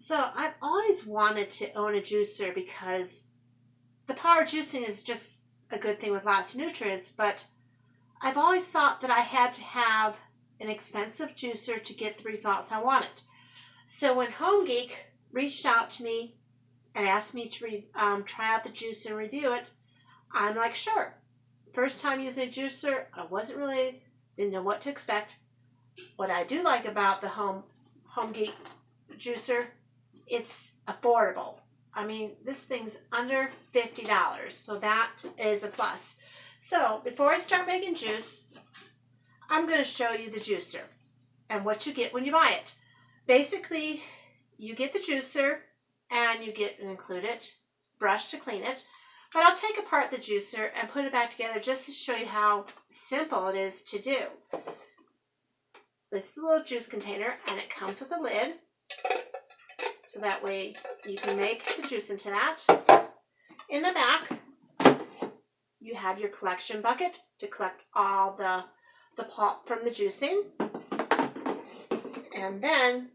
So I've always wanted to own a juicer because the power of juicing is just a good thing with lots of nutrients, but I've always thought that I had to have an expensive juicer to get the results I wanted. So when Homgeek reached out to me and asked me to try out the juice and review it, I'm like, sure. First time using a juicer, didn't know what to expect. What I do like about the Homgeek juicer, it's affordable. I mean, this thing's under $50, so that is a plus. So before I start making juice, I'm going to show you the juicer and what you get when you buy it. Basically, you get the juicer and you get an included brush to clean it. But I'll take apart the juicer and put it back together just to show you how simple it is to do. This is a little juice container and it comes with a lid. So that way you can make the juice into that. In the back, you have your collection bucket to collect all the pulp from the juicing. And then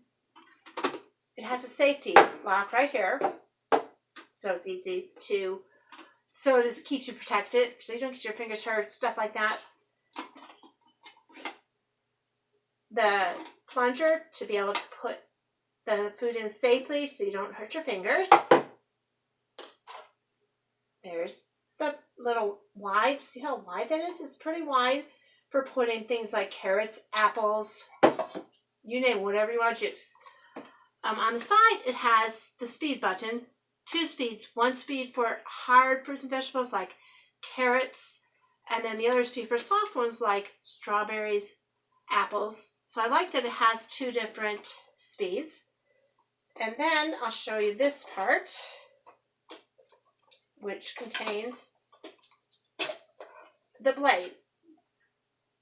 it has a safety lock right here. So it's easy to, so it keeps you protected so you don't get your fingers hurt, stuff like that. The plunger to be able to put the food in safely so you don't hurt your fingers. There's the little wide, see how wide that is? It's pretty wide for putting things like carrots, apples, you name it, whatever you want to juice. On the side, it has the speed button, 2 speeds, 1 speed for hard fruits and vegetables like carrots, and then the other speed for soft ones like strawberries, apples. So I like that it has 2 different speeds. And then I'll show you this part, which contains the blade.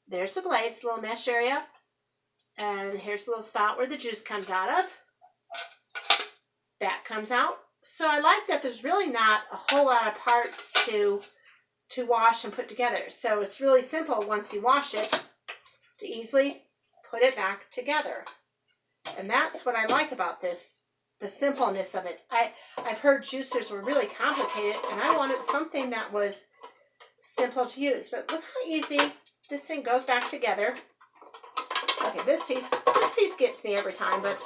There's the blade, it's a little mesh area. And here's the little spot where the juice comes out of. That comes out. So I like that there's really not a whole lot of parts to wash and put together. So it's really simple once you wash it to easily put it back together. And that's what I like about this, the simpleness of it. I've heard juicers were really complicated, and I wanted something that was simple to use. But look how easy this thing goes back together. Okay, this piece gets me every time, but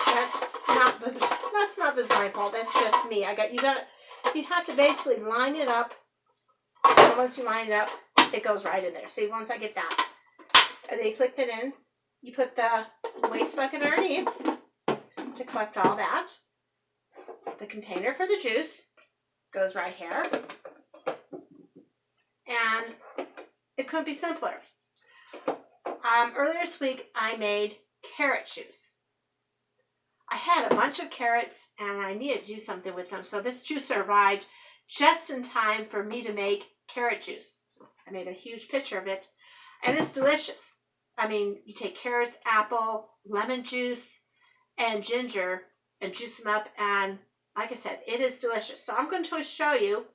that's not the design fault. That's just me. You have to basically line it up. And once you line it up, it goes right in there. See, once I get that, and then you click it in. You put the waste bucket underneath to collect all that. The container for the juice goes right here. And it couldn't be simpler. Earlier this week, I made carrot juice. I had a bunch of carrots and I needed to do something with them. So this juicer arrived just in time for me to make carrot juice. I made a huge picture of it and it's delicious. I mean, you take carrots, apple, lemon juice, and ginger and juice them up. And like I said, it is delicious. So I'm going to show you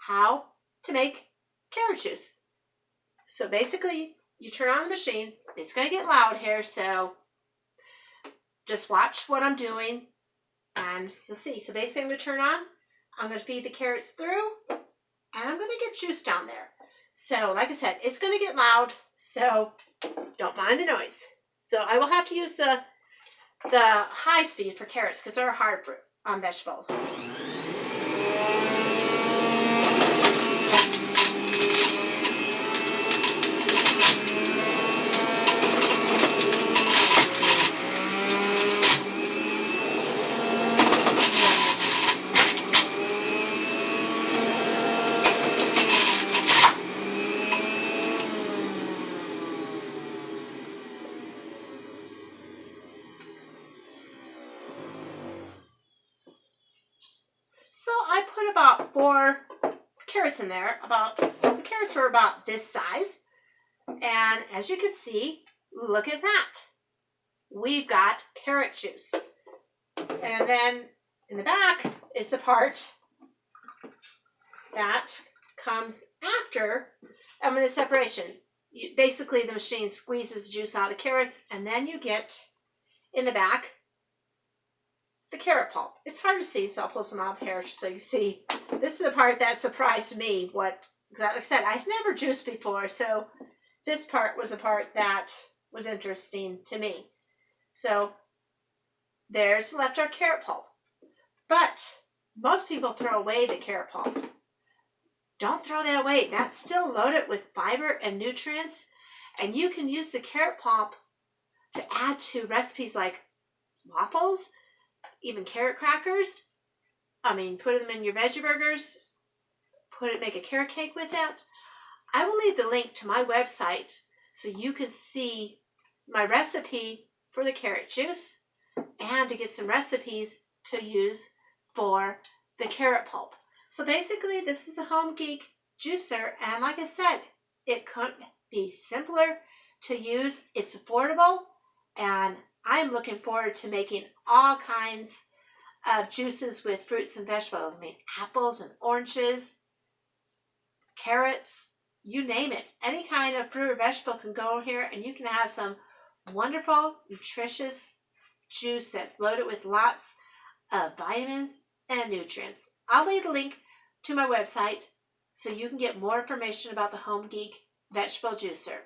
how to make carrot juice. So basically, you turn on the machine. It's going to get loud here, so just watch what I'm doing and you'll see. So basically, I'm going to turn on. I'm going to feed the carrots through and I'm going to get juice down there. So like I said, it's going to get loud, so don't mind the noise. So I will have to use the high speed for carrots because they're a hard fruit vegetable. So I put about 4 carrots in there. The carrots were about this size. And as you can see, look at that. We've got carrot juice. And then in the back is the part that comes after the separation. Basically, the machine squeezes juice out of the carrots, and then you get in the back the carrot pulp. It's hard to see, so I'll pull some off here so you see. This is the part that surprised me. Like I said, I've never juiced before, so this part was a part that was interesting to me. So there's left our carrot pulp. But most people throw away the carrot pulp. Don't throw that away. That's still loaded with fiber and nutrients, and you can use the carrot pulp to add to recipes like waffles, even carrot crackers. Put them in your veggie burgers. Make a carrot cake with that. I will leave the link to my website so you can see my recipe for the carrot juice and to get some recipes to use for the carrot pulp. So basically, this is a Homgeek juicer, and like I said, it couldn't be simpler to use. It's affordable, and I'm looking forward to making all kinds of juices with fruits and vegetables. Apples and oranges, carrots, you name it. Any kind of fruit or vegetable can go in here, and you can have some wonderful, nutritious juice that's loaded with lots of vitamins and nutrients. I'll leave the link to my website so you can get more information about the Homgeek vegetable juicer.